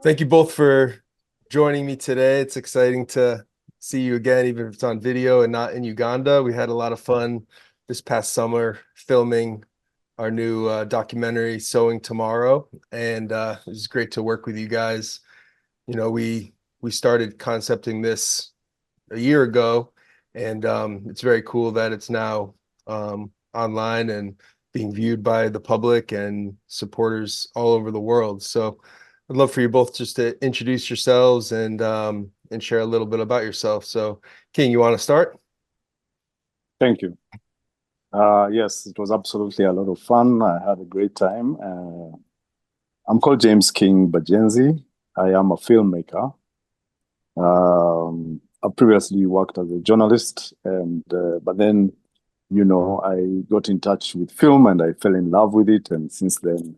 Thank you both for joining me today. It's exciting to see you again, even if it's on video and not in Uganda. We had a lot of fun this past summer filming our new documentary, Sowing Tomorrow, and it was great to work with you guys. You know, we started concepting this a year ago, and it's very cool that it's now online and being viewed by the public and supporters all over the world. So I'd love for you both just to introduce yourselves and share a little bit about yourself. So, King, you want to start? Thank you. Yes, it was absolutely a lot of fun. I had a great time. I'm called James King Bagyenzi. I am a filmmaker. I previously worked as a journalist, and but then, I got in touch with film and I fell in love with it. And since then,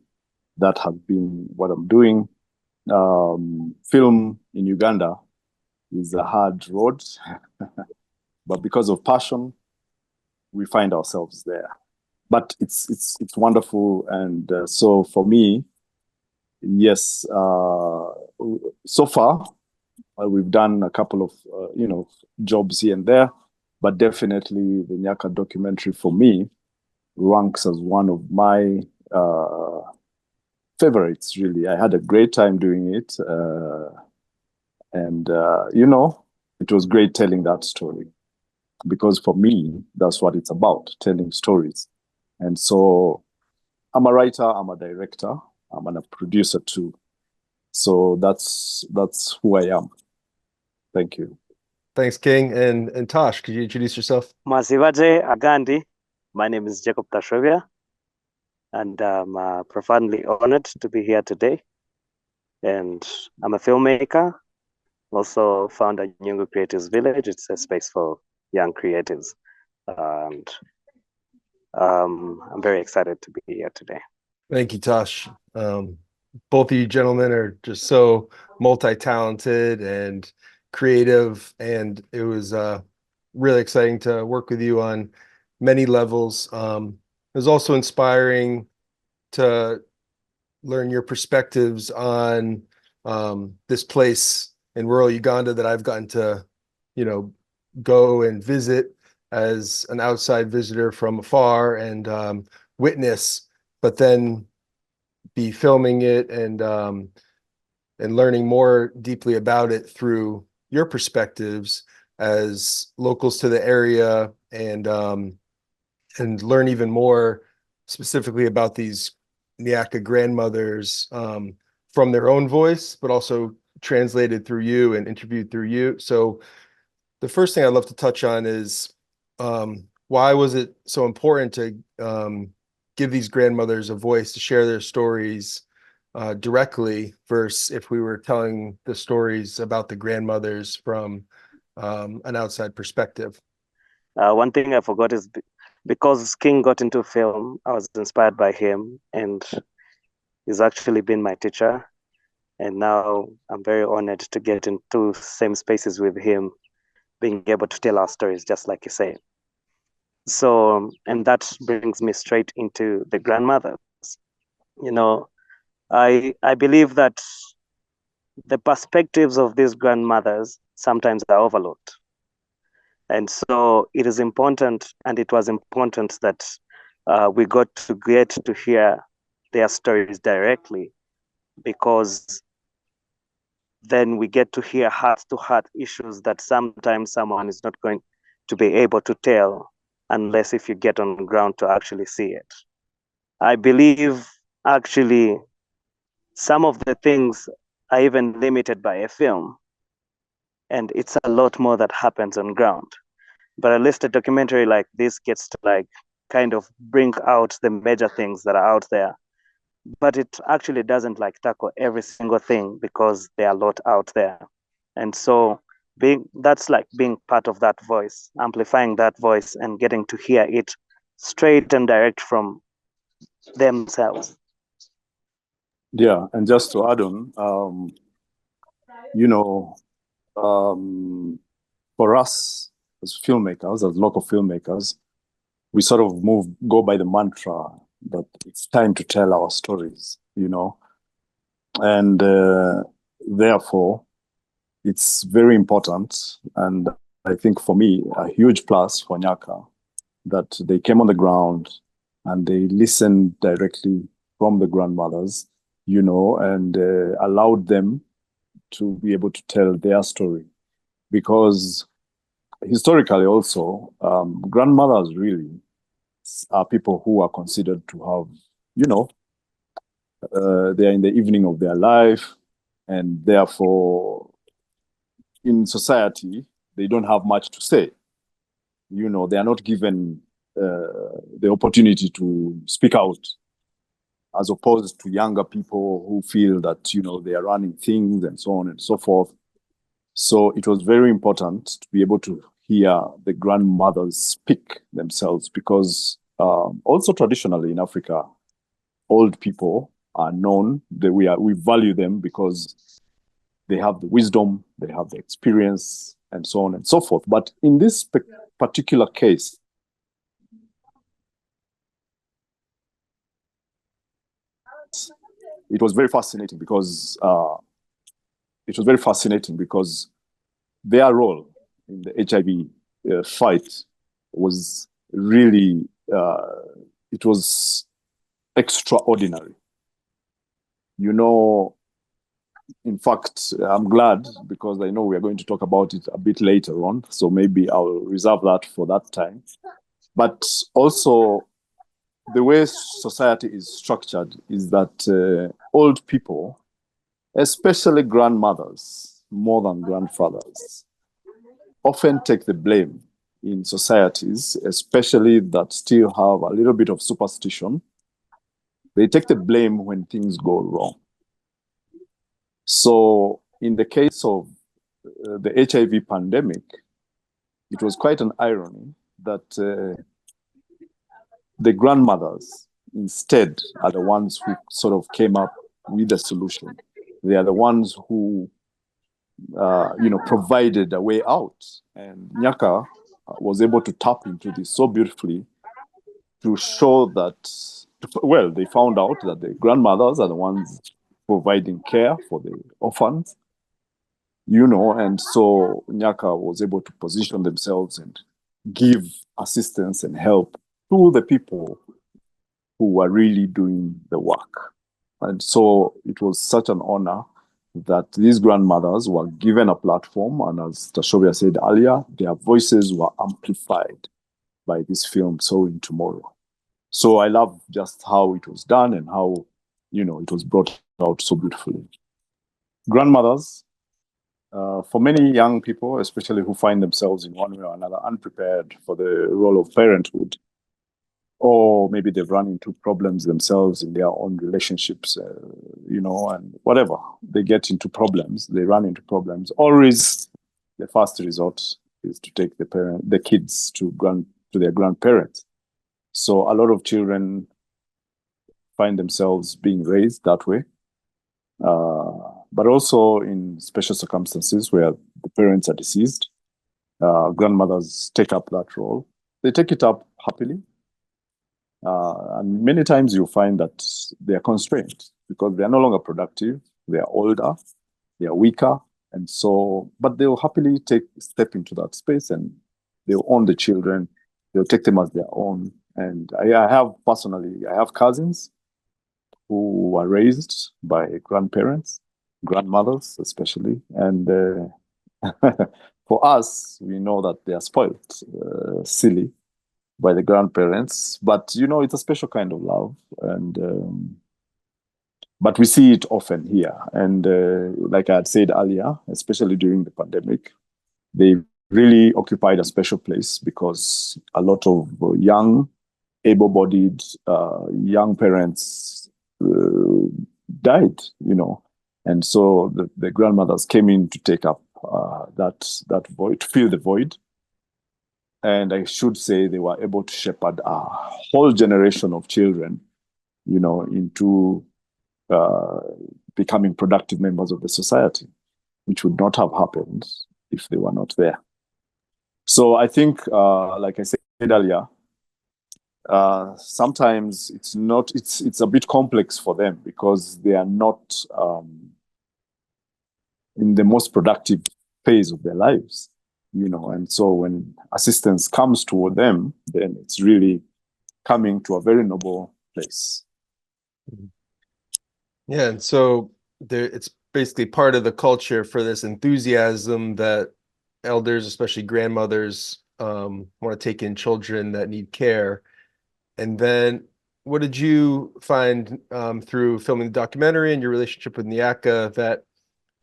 that has been what I'm doing. Film in Uganda is a hard road, but because of passion, we find ourselves there. But it's wonderful, and so for me, yes, so far we've done a couple of jobs here and there, but definitely the Nyaka documentary for me ranks as one of my favorites. Really, I had a great time doing it, and it was great telling that story, because for me, that's what it's about, telling stories. And so I'm a writer, I'm a director, I'm a producer too. So that's who I am. Thank you. Thanks, King. And Tash, could you introduce yourself? Masivaje Agandi. My name is Jacob Tashobya, and I'm profoundly honored to be here today. And I'm a filmmaker, also founder Nyungu Creatives Village. It's a space for young creatives. And I'm very excited to be here today. Thank you, Tash. Both of you gentlemen are just so multi-talented and creative, and it was really exciting to work with you on many levels. It was also inspiring to learn your perspectives on this place in rural Uganda that I've gotten to, go and visit as an outside visitor from afar and witness, but then be filming it and learning more deeply about it through your perspectives as locals to the area, and learn even more specifically about these Nyaka grandmothers from their own voice, but also translated through you and interviewed through you. So the first thing I'd love to touch on is why was it so important to give these grandmothers a voice to share their stories directly, versus if we were telling the stories about the grandmothers from an outside perspective? One thing I forgot is because King got into film, I was inspired by him, and he's actually been my teacher. And now I'm very honored to get into same spaces with him, being able to tell our stories, just like you said. So, and that brings me straight into the grandmothers. I believe that the perspectives of these grandmothers sometimes are overlooked. And so it is important, and it was important that we got to get to hear their stories directly, because then we get to hear heart-to-heart issues that sometimes someone is not going to be able to tell unless if you get on the ground to actually see it. I believe actually some of the things are even limited by a film, and it's a lot more that happens on ground. But at least a documentary like this gets to kind of bring out the major things that are out there. But it actually doesn't tackle every single thing, because there are a lot out there. And so that's being part of that voice, amplifying that voice and getting to hear it straight and direct from themselves. Yeah, and just to add on, for us as filmmakers, as local filmmakers, we sort of go by the mantra that it's time to tell our stories, and therefore, it's very important, and I think for me, a huge plus for Nyaka, that they came on the ground and they listened directly from the grandmothers, and allowed them to be able to tell their story. Because historically also, grandmothers really are people who are considered to have, they are in the evening of their life, and therefore in society, they don't have much to say. They are not given the opportunity to speak out, as opposed to younger people who feel that, they are running things and so on and so forth. So it was very important to be able to hear the grandmothers speak themselves, because also traditionally in Africa, old people are known that we value them because they have the wisdom, they have the experience, and so on and so forth. But in this particular case, it was very fascinating because their role in the HIV fight was really, it was extraordinary. In fact, I'm glad, because I know we are going to talk about it a bit later on, so maybe I'll reserve that for that time. But also, the way society is structured is that old people, especially grandmothers, more than grandfathers, often take the blame in societies, especially that still have a little bit of superstition. They take the blame when things go wrong. So in the case of the HIV pandemic, it was quite an irony that the grandmothers instead are the ones who sort of came up with the solution. They are the ones who, provided a way out. And Nyaka was able to tap into this so beautifully to show that, well, they found out that the grandmothers are the ones providing care for the orphans, and so Nyaka was able to position themselves and give assistance and help to the people who were really doing the work. And so it was such an honor that these grandmothers were given a platform, and as Tashobya said earlier, their voices were amplified by this film, Sowing Tomorrow. So I love just how it was done and how, it was brought out so beautifully. Grandmothers, for many young people, especially who find themselves in one way or another unprepared for the role of parenthood, or maybe they've run into problems themselves in their own relationships, and whatever, they get into problems, they run into problems. Always the first resort is to take the kids to their grandparents. So a lot of children find themselves being raised that way. But also in special circumstances where the parents are deceased, grandmothers take up that role. They take it up happily. And many times you'll find that they are constrained because they are no longer productive, they are older, they are weaker, and so, but they'll happily step into that space, and they'll own the children, they'll take them as their own. And I have cousins who were raised by grandparents, grandmothers especially, and for us, we know that they are spoiled, silly, by the grandparents, but it's a special kind of love, and but we see it often here. And like I had said earlier, especially during the pandemic, they really occupied a special place because a lot of young, able-bodied young parents died, and so the grandmothers came in to take up that void, to fill the void. And I should say they were able to shepherd a whole generation of children, into becoming productive members of the society, which would not have happened if they were not there. So I think, like I said earlier, sometimes it's a bit complex for them because they are not in the most productive phase of their lives, and so when assistance comes toward them, then it's really coming to a very noble place. Yeah, and so it's basically part of the culture for this enthusiasm that elders, especially grandmothers, want to take in children that need care. And then what did you find through filming the documentary and your relationship with Nyaka that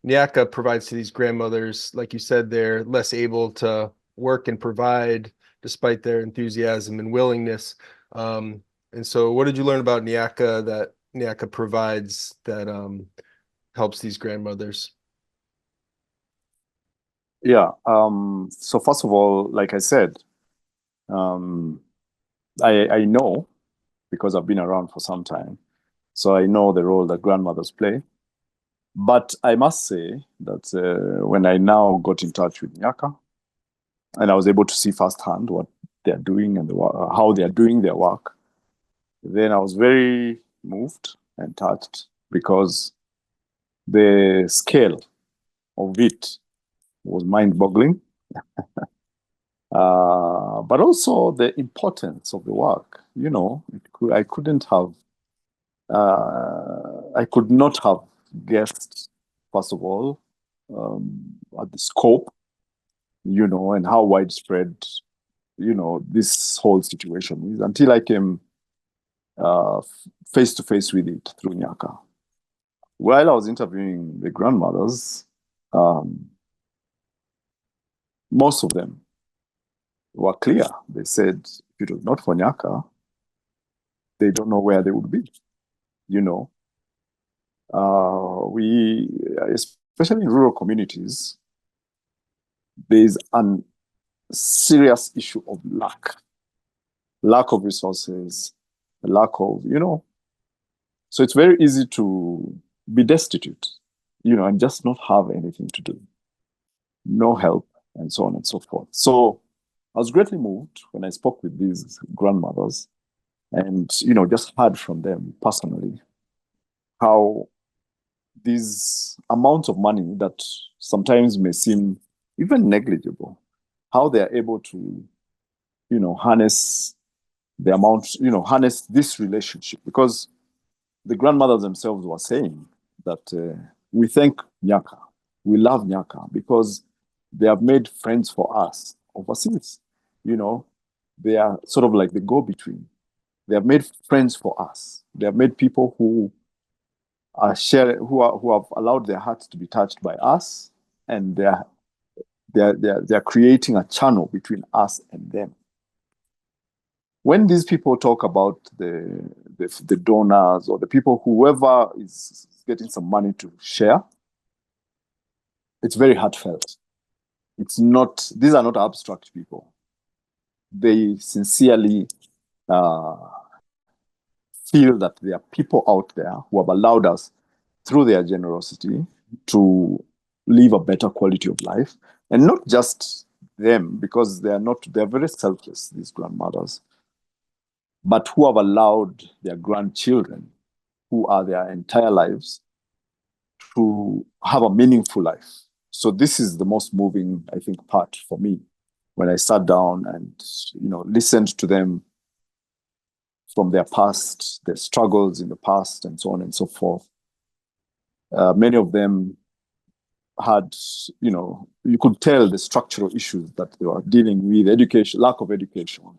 Nyaka provides to these grandmothers? Like you said, they're less able to work and provide despite their enthusiasm and willingness. And so what did you learn about Nyaka that Nyaka provides that helps these grandmothers? Yeah. So first of all, like I said, I know, because I've been around for some time, so I know the role that grandmothers play. But I must say that when I now got in touch with Nyaka, and I was able to see firsthand what they're doing and how they're doing their work, then I was very moved and touched, because the scale of it was mind-boggling. But also the importance of the work. I could not have guessed, first of all, at the scope, and how widespread, this whole situation is, until I came face to face with it through Nyaka. While I was interviewing the grandmothers, most of them were clear. They said, if it was not for Nyaka, they don't know where they would be. We, especially in rural communities, there's a serious issue of lack of resources, lack of, so it's very easy to be destitute, and just not have anything to do, no help, and so on and so forth. So I was greatly moved when I spoke with these grandmothers and, just heard from them personally how these amounts of money that sometimes may seem even negligible, how they are able to, harness the amount, harness this relationship. Because the grandmothers themselves were saying that we thank Nyaka, we love Nyaka, because they have made friends for us overseas. They are sort of like the go-between. They have made friends for us. They have made people who are sharing, who have allowed their hearts to be touched by us, and they're creating a channel between us and them. When these people talk about the donors or the people, whoever is getting some money to share, it's very heartfelt. It's not; these are not abstract people. They sincerely feel that there are people out there who have allowed us, through their generosity, to live a better quality of life. And not just them, because they're very selfless, these grandmothers, but who have allowed their grandchildren, who are their entire lives, to have a meaningful life. So this is the most moving, I think, part for me, when I sat down and, listened to them from their past, their struggles in the past, and so on and so forth. Many of them had, you could tell the structural issues that they were dealing with: education, lack of education,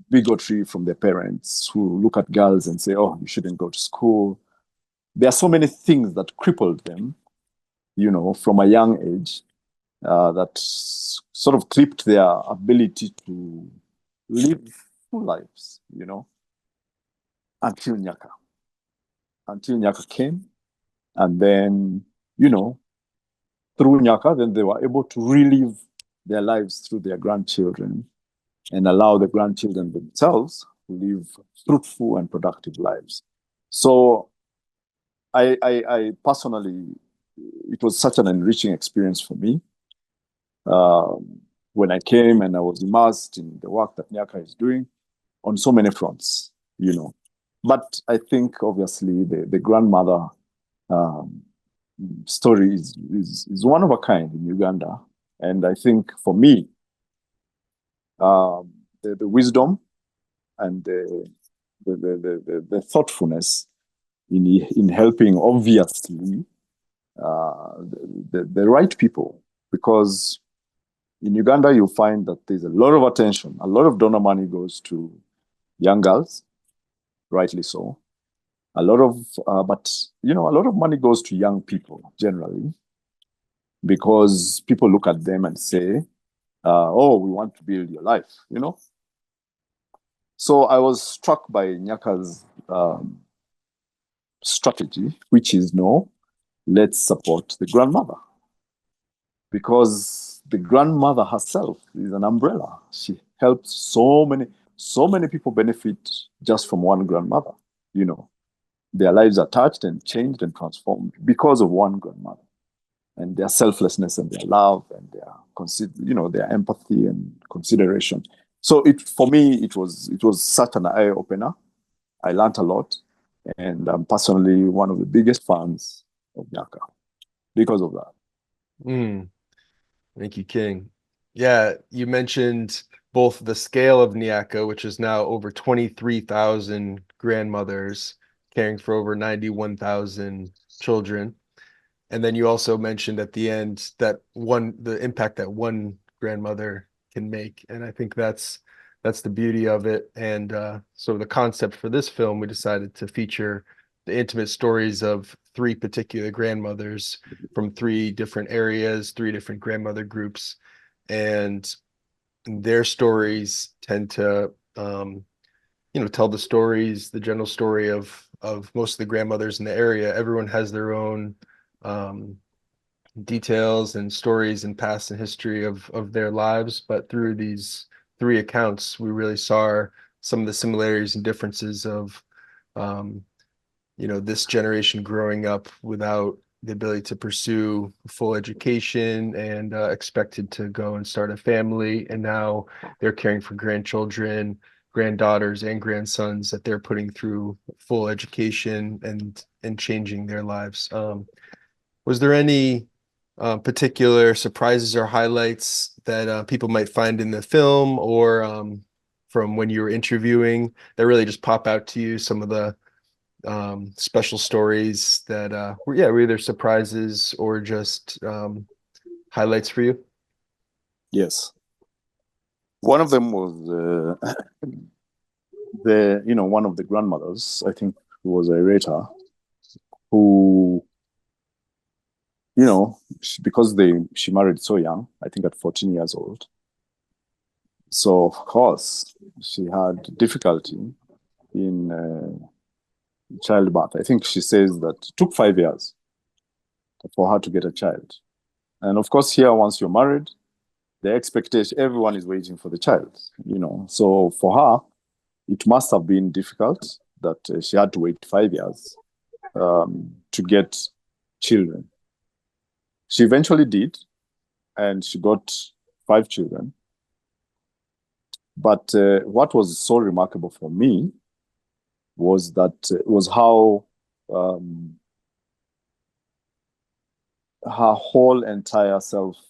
bigotry from their parents, who look at girls and say, oh, you shouldn't go to school. There are so many things that crippled them, from a young age, that sort of clipped their ability to live full lives, until Nyaka. Until Nyaka came, and then, through Nyaka, then they were able to relive their lives through their grandchildren, and allow the grandchildren themselves to live fruitful and productive lives. So I personally, it was such an enriching experience for me when I came, and I was immersed in the work that Nyaka is doing on so many fronts, But I think, obviously, the grandmother story is one of a kind in Uganda. And I think for me, the wisdom and the thoughtfulness in helping, obviously, the right people, because in Uganda you'll find that there's a lot of attention, a lot of donor money goes to young girls, rightly so. A lot of, but a lot of money goes to young people generally, because people look at them and say, "Oh, we want to build your life," So I was struck by Nyaka's strategy, which is no, let's support the grandmother, because the grandmother herself is an umbrella. She helps so many people benefit just from one grandmother. Their lives are touched and changed and transformed because of one grandmother, and their selflessness and their love and their empathy and consideration. So for me, it was such an eye opener. I learned a lot, and I'm personally one of the biggest fans of Nyaka because of that. Thank you, King. Yeah, you mentioned both the scale of Nyaka, which is now over 23,000 grandmothers caring for over 91,000 children. And then you also mentioned at the end that the impact that one grandmother can make. And I think that's the beauty of it. And so the concept for this film, we decided to feature the intimate stories of three particular grandmothers from three different areas, three different grandmother groups. And their stories tend to tell the general story of most of the grandmothers in the area. Everyone has their own details and stories and past and history of their lives, but through these three accounts, we really saw some of the similarities and differences of this generation growing up without the ability to pursue full education and expected to go and start a family, and now they're caring for grandchildren, granddaughters, and grandsons that they're putting through full education and changing their lives. Was there any particular surprises or highlights that people might find in the film or from when you were interviewing that really just pop out to you? Some of the special stories that were either surprises or just highlights for you? Yes. One of them was one of the grandmothers, I think, who was a Ireta, who, because she married so young, I think at 14 years old. So of course she had difficulty in childbirth. I think she says that it took 5 years for her to get a child. And of course, here, once you're married, the expectation, everyone is waiting for the child, So for her, it must have been difficult that she had to wait 5 years to get children. She eventually did, and she got 5 children. But what was so remarkable for me was how her whole entire self-worth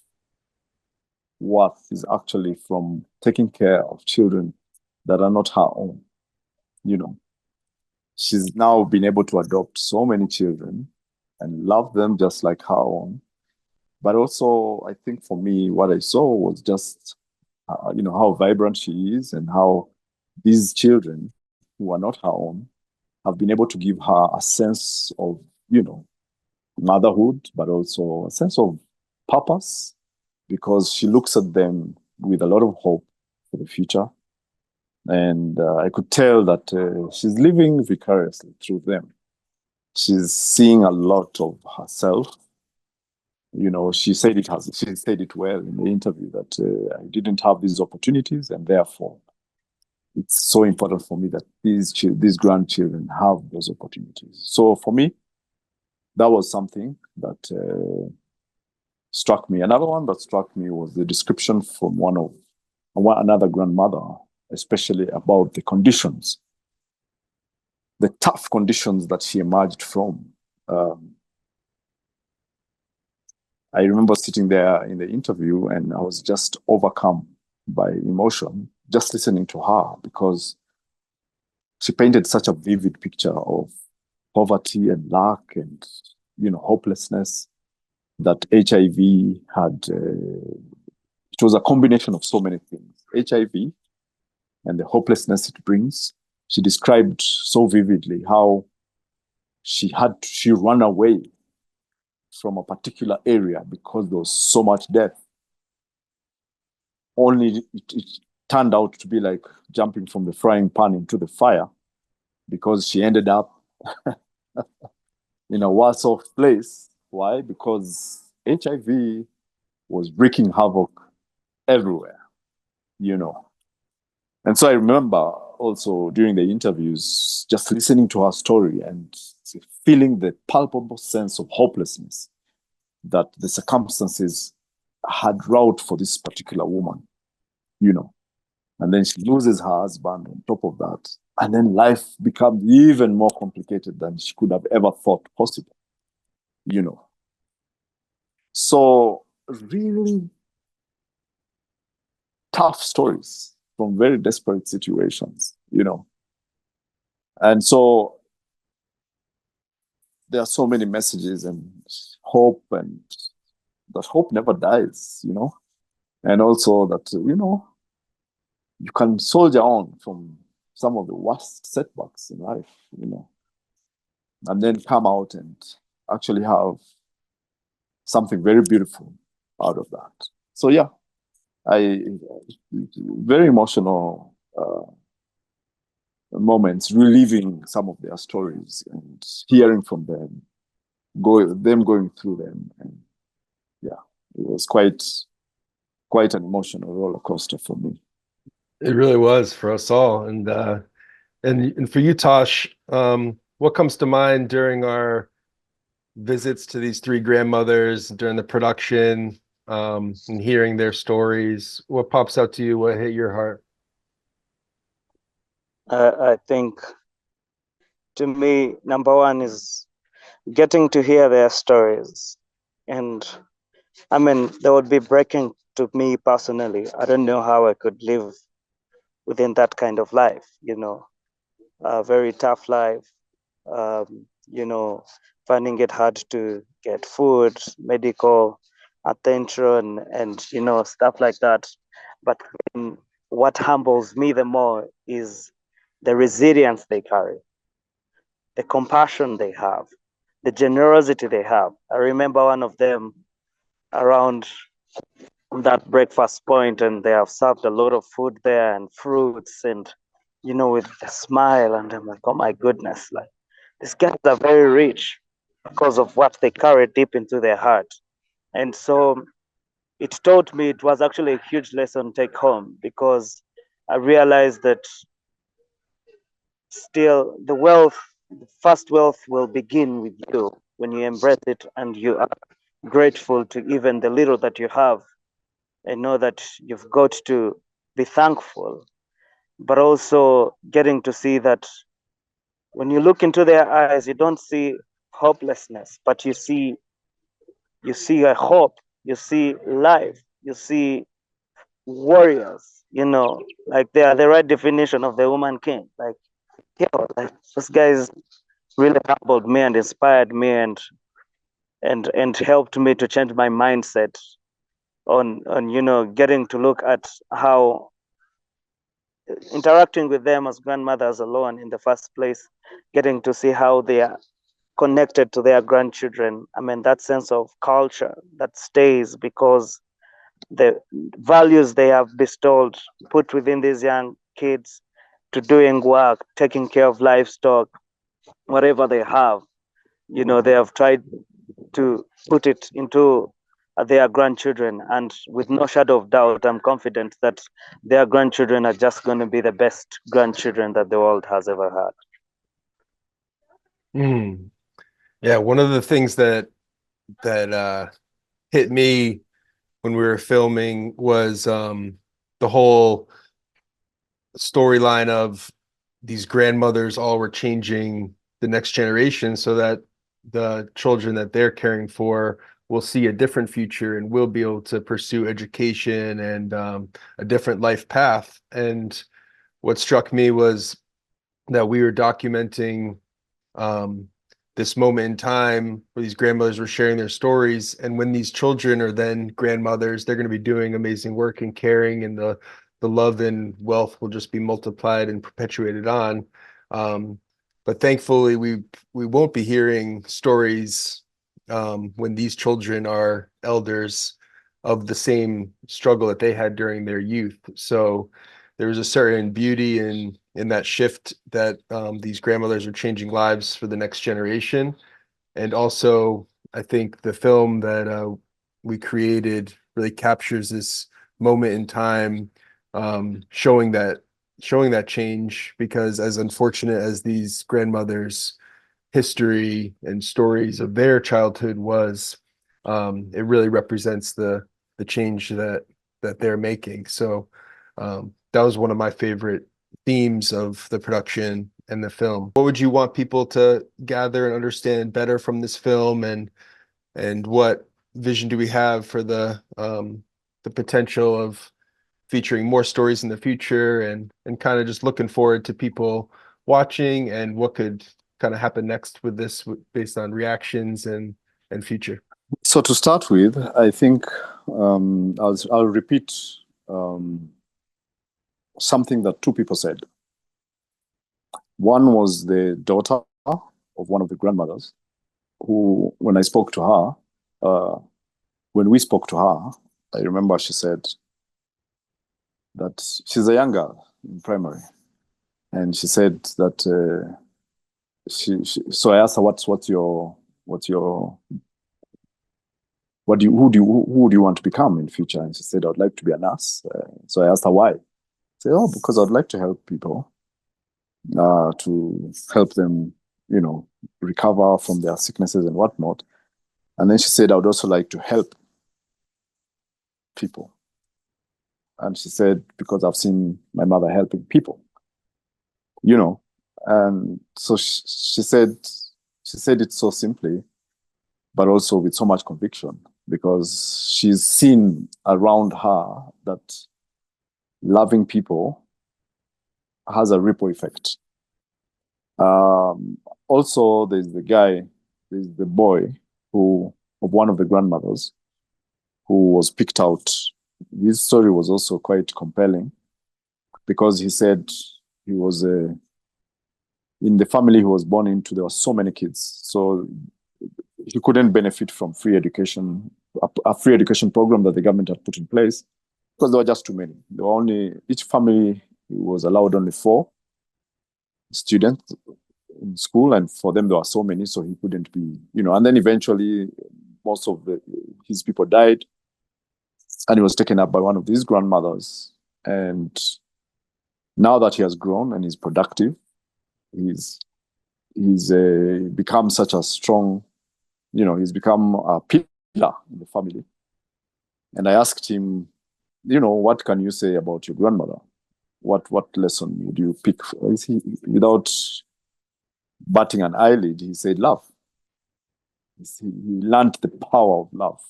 is actually from taking care of children that are not her own. She's now been able to adopt so many children and love them just like her own. But also, I think for me, what I saw was just, how vibrant she is and how these children who are not her own have been able to give her a sense of, motherhood, but also a sense of purpose, because she looks at them with a lot of hope for the future. And I could tell that she's living vicariously through them. She's seeing a lot of herself. She said it well in the interview that I didn't have these opportunities, and therefore it's so important for me that these grandchildren have those opportunities. So for me, that was something that struck me. Another one that struck me was the description from another grandmother, especially about the conditions, the tough conditions that she emerged from. I remember sitting there in the interview and I was just overcome by emotion, just listening to her, because she painted such a vivid picture of poverty and lack and, hopelessness that HIV had. It was a combination of so many things. HIV and the hopelessness it brings. She described so vividly how she ran away from a particular area because there was so much death. Only it turned out to be like jumping from the frying pan into the fire, because she ended up in a worse off place. Why? Because HIV was wreaking havoc everywhere, And so I remember also during the interviews, just listening to her story and feeling the palpable sense of hopelessness that the circumstances had wrought for this particular woman, And then she loses her husband on top of that. And then life becomes even more complicated than she could have ever thought possible, So really tough stories from very desperate situations, And so there are so many messages and hope, and that hope never dies, And also that, you can soldier on from some of the worst setbacks in life, and then come out and actually have something very beautiful out of that. So yeah, very emotional moments, reliving some of their stories and hearing from them, going through them, and yeah, it was quite an emotional roller coaster for me. It really was for us all. And for you, Tosh, what comes to mind during our visits to these three grandmothers during the production, and hearing their stories? What pops out to you? What hit your heart? I think, to me, number one is getting to hear their stories. And I mean, they would be breaking to me personally. I don't know how I could live within that kind of life, a very tough life, finding it hard to get food, medical attention, and, stuff like that. But what humbles me the more is the resilience they carry, the compassion they have, the generosity they have. I remember one of them around that breakfast point, and they have served a lot of food there and fruits, and with a smile, and I'm like, oh my goodness, like, these guys are very rich because of what they carry deep into their heart. And so it taught me, it was actually a huge lesson take home, because I realized that still the first wealth will begin with you when you embrace it and you are grateful to even the little that you have, and know that you've got to be thankful. But also getting to see that when you look into their eyes, you don't see hopelessness, but you see a hope, you see life, you see warriors, like they are the right definition of the woman king. Like, like those guys really humbled me and inspired me, and helped me to change my mindset on getting to look at how interacting with them as grandmothers alone in the first place, getting to see how they are connected to their grandchildren. I mean, that sense of culture that stays, because the values they have bestowed, put within these young kids, to doing work, taking care of livestock, whatever they have, they have tried to put it into their grandchildren. And with no shadow of doubt, I'm confident that their grandchildren are just going to be the best grandchildren that the world has ever had. Yeah, one of the things that hit me when we were filming was the whole storyline of these grandmothers all were changing the next generation so that the children that they're caring for will see a different future and will be able to pursue education and a different life path. And what struck me was that we were documenting this moment in time where these grandmothers were sharing their stories. And when these children are then grandmothers, they're going to be doing amazing work and caring, and the love and wealth will just be multiplied and perpetuated on. But thankfully, we won't be hearing stories when these children are elders of the same struggle that they had during their youth. So there was a certain beauty in that shift that these grandmothers are changing lives for the next generation. And also, I think the film that we created really captures this moment in time, showing that change, because as unfortunate as these grandmothers' history and stories of their childhood was, it really represents the change that they're making. So that was one of my favorite themes of the production and the film. What would you want people to gather and understand better from this film, and what vision do we have for the potential of featuring more stories in the future, and kind of just looking forward to people watching and what could kind of happen next with this based on reactions and future? So to start with, I think I'll repeat something that two people said. One was the daughter of one of the grandmothers, who, when I spoke to her, when we spoke to her, I remember she said that she's a young girl in primary, and she said that so I asked her, who do you want to become in future? And she said, I'd like to be a nurse. So I asked her why. She said, oh, because I'd like to help people, to help them, recover from their sicknesses and whatnot. And then she said, I would also like to help people. And she said, because I've seen my mother helping people, and so she said it so simply, but also with so much conviction, because she's seen around her that loving people has a ripple effect. Also, there's the boy of one of the grandmothers, who was picked out. His story was also quite compelling, because he said he was in the family he was born into, there were so many kids, so he couldn't benefit from free education, a free education program that the government had put in place, because there were just too many. There were each family was allowed only 4 students in school, and for them there were so many, so he couldn't be, and then eventually most of his people died, and he was taken up by one of these grandmothers. And now that he has grown and is productive, he's become such a strong, he's become a pillar in the family. And I asked him, what can you say about your grandmother? What lesson would you pick? Without batting an eyelid, he said love. He learned the power of love,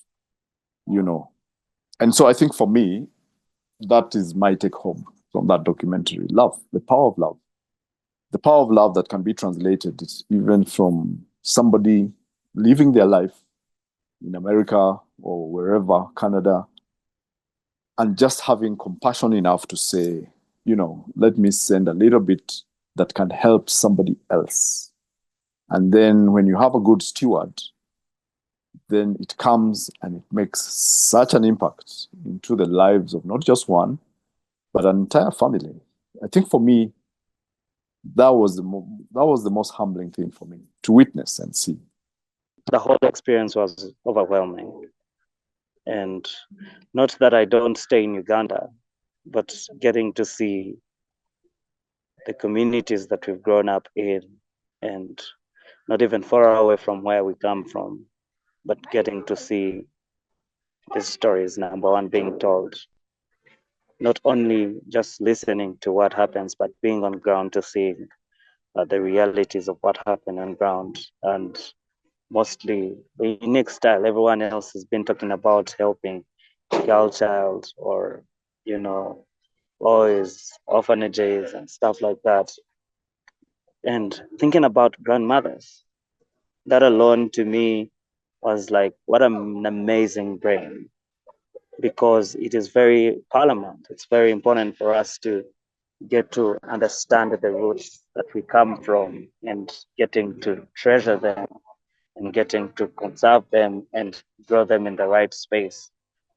And so I think for me, that is my take home from that documentary. Love, the power of love. The power of love that can be translated even from somebody living their life in America or wherever, Canada, and just having compassion enough to say, let me send a little bit that can help somebody else. And then when you have a good steward, then it comes and it makes such an impact into the lives of not just one, but an entire family. I think for me, that was the most humbling thing for me to witness and see. The whole experience was overwhelming. And not that I don't stay in Uganda, but getting to see the communities that we've grown up in, and not even far away from where we come from, but getting to see these stories, number one, being told, not only just listening to what happens, but being on ground to see the realities of what happened on ground. And mostly the unique style. Everyone else has been talking about helping girl child or, you know, boys, orphanages and stuff like that. And thinking about grandmothers, that alone to me was like, what an amazing brain, because it is very paramount. It's very important for us to get to understand the roots that we come from and getting to treasure them and getting to conserve them and grow them in the right space,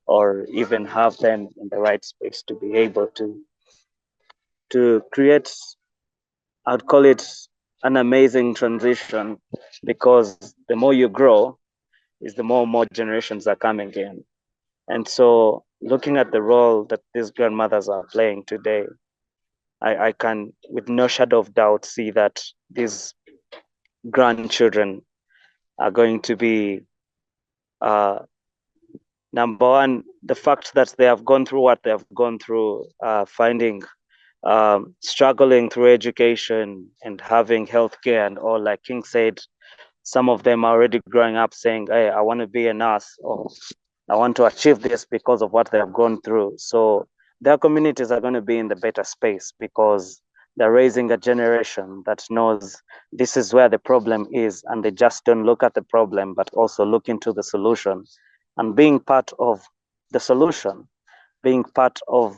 or even have them in the right space to be able to create, I'd call it an amazing transition, because the more you grow is the more generations are coming in. And so looking at the role that these grandmothers are playing today, I can with no shadow of doubt see that these grandchildren are going to be number one, the fact that they have gone through what they have gone through, finding struggling through education and having healthcare and all, like King said, some of them are already growing up saying, hey, I want to be a nurse, or I want to achieve this because of what they have gone through. So their communities are going to be in the better space, because they're raising a generation that knows this is where the problem is, and they just don't look at the problem, but also look into the solution. And being part of the solution, being part of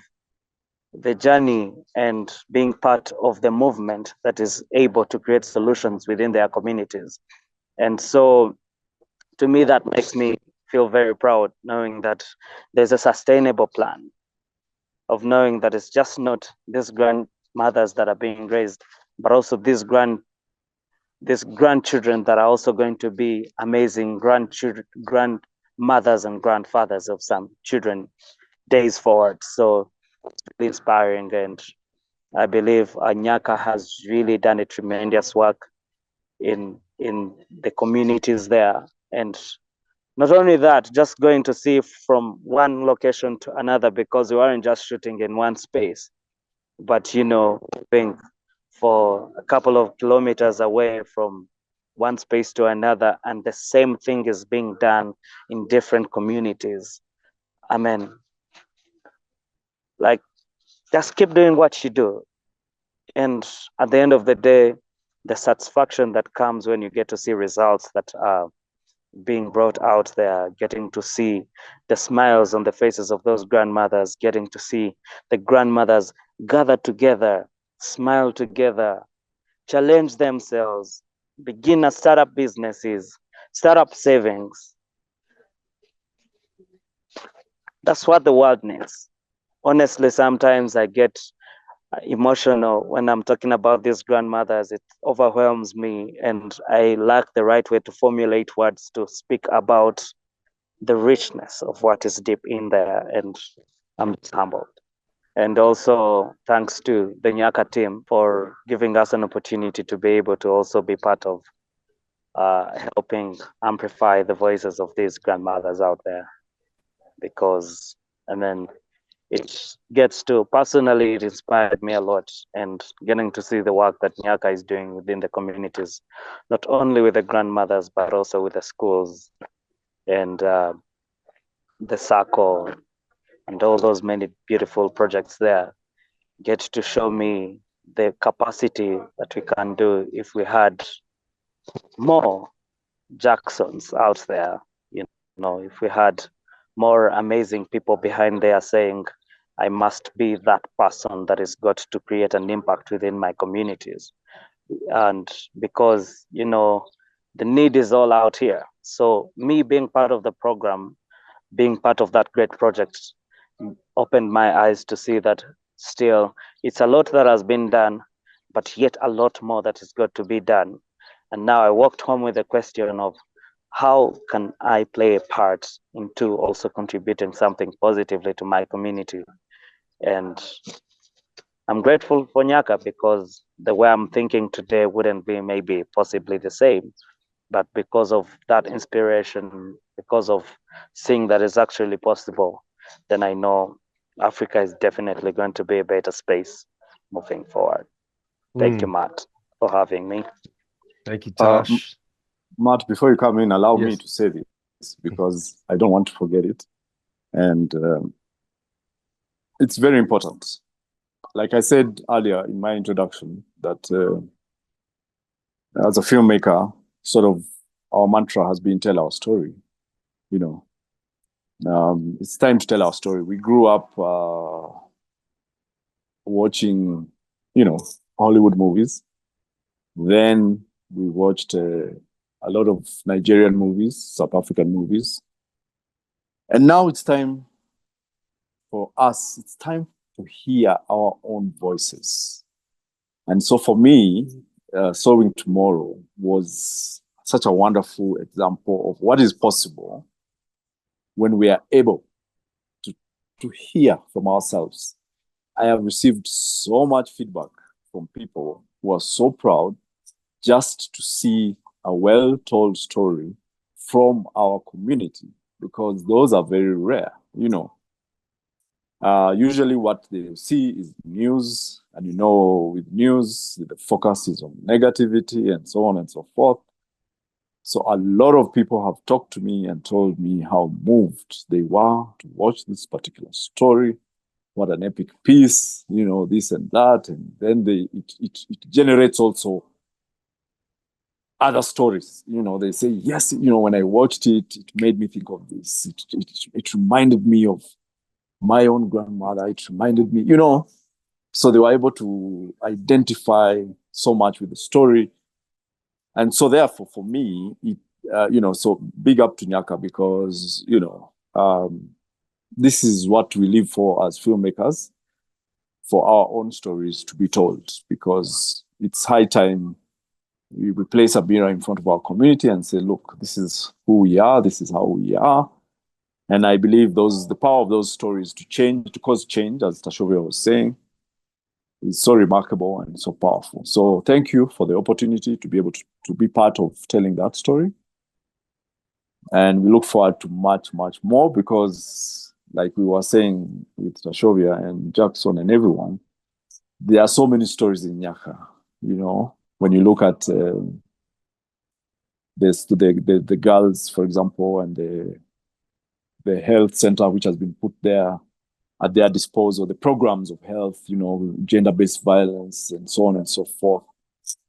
the journey, and being part of the movement that is able to create solutions within their communities. And so to me, that makes me feel very proud, knowing that there's a sustainable plan, of knowing that it's just not these grandmothers that are being raised, but also these grandchildren that are also going to be amazing grandmothers and grandfathers of some children days forward. So it's really inspiring, and I believe Nyaka has really done a tremendous work in the communities there. And not only that, just going to see from one location to another, because we weren't just shooting in one space, but, you know, moving for a couple of kilometers away from one space to another, and the same thing is being done in different communities. I mean, like, just keep doing what you do. And at the end of the day, the satisfaction that comes when you get to see results that are being brought out there, getting to see the smiles on the faces of those grandmothers, getting to see the grandmothers gather together, smile together, challenge themselves, begin a startup businesses, startup savings. That's what the world needs. Honestly, sometimes I get emotional when I'm talking about these grandmothers. It overwhelms me, and I lack the right way to formulate words to speak about the richness of what is deep in there, and I'm just humbled. And also thanks to the Nyaka team for giving us an opportunity to be able to also be part of helping amplify the voices of these grandmothers out there. Because, I mean, it gets to, personally, it inspired me a lot, and getting to see the work that Nyaka is doing within the communities, not only with the grandmothers, but also with the schools and the circle and all those many beautiful projects there, get to show me the capacity that we can do if we had more Jacksons out there. You know, if we had more amazing people behind there saying, I must be that person that is got to create an impact within my communities. And because, you know, the need is all out here. So me being part of the program, being part of that great project, opened my eyes to see that still it's a lot that has been done, but yet a lot more that is got to be done. And now I walked home with the question of, how can I play a part into also contributing something positively to my community? And I'm grateful for Nyaka, because the way I'm thinking today wouldn't be maybe possibly the same. But because of that inspiration, because of seeing that it's actually possible, then I know Africa is definitely going to be a better space moving forward. Thank you, Matt, for having me. Thank you, Uh, Tash. Matt, before you come in, allow me Yes. to say this because I don't want to forget it. And it's very important. Like I said earlier in my introduction, that as a filmmaker, sort of our mantra has been tell our story. You know, it's time to tell our story. We grew up watching, you know, Hollywood movies. Then we watched a lot of Nigerian movies, South African movies. And now it's time for us, it's time to hear our own voices. And so for me, Sowing Tomorrow was such a wonderful example of what is possible when we are able to hear from ourselves. I have received so much feedback from people who are so proud just to see a well-told story from our community, because those are very rare, you know. Usually what they see is news, and you know, with news, the focus is on negativity and so on and so forth. So a lot of people have talked to me and told me how moved they were to watch this particular story. What an epic piece, you know, this and that. And then it generates also other stories. You know, they say, yes, you know, when I watched it, it made me think of this. It reminded me of my own grandmother. It reminded me, you know, so they were able to identify so much with the story. And so therefore, for me, you know, so big up to Nyaka, because, you know, this is what we live for as filmmakers, for our own stories to be told, because it's high time we place a mirror in front of our community and say, look, this is who we are, this is how we are. And I believe the power of those stories to change, to cause change, as Tashobya was saying, is so remarkable and so powerful. So thank you for the opportunity to be able to be part of telling that story. And we look forward to much, much more, because like we were saying with Tashobya and Jackson and everyone, there are so many stories in Nyaka. You know, when you look at the girls, for example, and the health center which has been put there at their disposal, the programs of health, you know, gender-based violence and so on and so forth.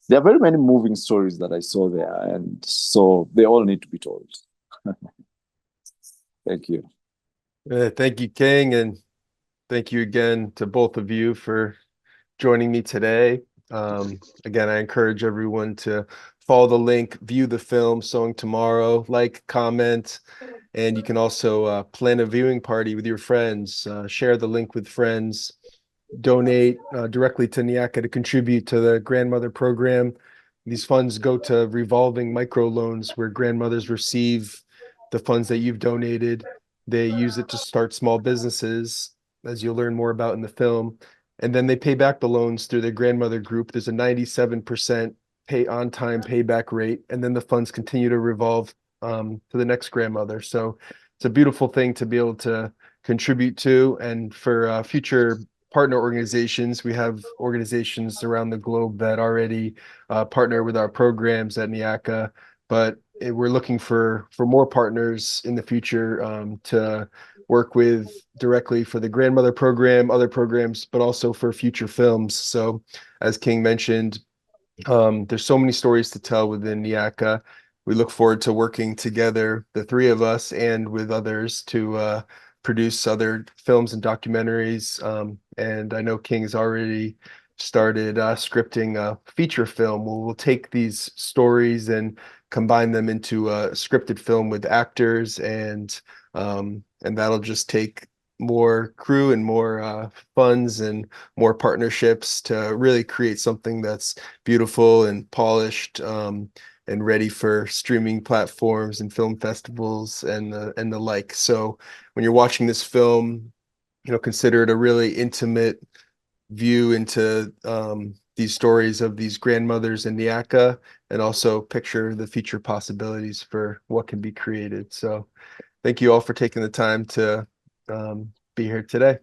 There are very many moving stories that I saw there, and so they all need to be told. Thank you. Thank you, King, and thank you again to both of you for joining me today. Again, I encourage everyone to follow the link, view the film Sowing Tomorrow, like, comment, and you can also plan a viewing party with your friends, share the link with friends, donate directly to Nyaka to contribute to the grandmother program. These funds go to revolving microloans where grandmothers receive the funds that you've donated. They use it to start small businesses, as you'll learn more about in the film. And then they pay back the loans through their grandmother group. There's a 97% pay on time payback rate. And then the funds continue to revolve to the next grandmother. So it's a beautiful thing to be able to contribute to. And for future partner organizations, we have organizations around the globe that already partner with our programs at Nyaka, but we're looking for more partners in the future to work with directly for the grandmother program, other programs, but also for future films. So as King mentioned, there's so many stories to tell within Nyaka. We look forward to working together, the three of us, and with others to produce other films and documentaries. And I know King's already started scripting a feature film where we'll take these stories and combine them into a scripted film with actors, and that'll just take more crew and more funds and more partnerships to really create something that's beautiful and polished, and ready for streaming platforms and film festivals and the like. So when you're watching this film, you know, consider it a really intimate view into these stories of these grandmothers in Nyaka, and also picture the future possibilities for what can be created. So thank you all for taking the time to be here today.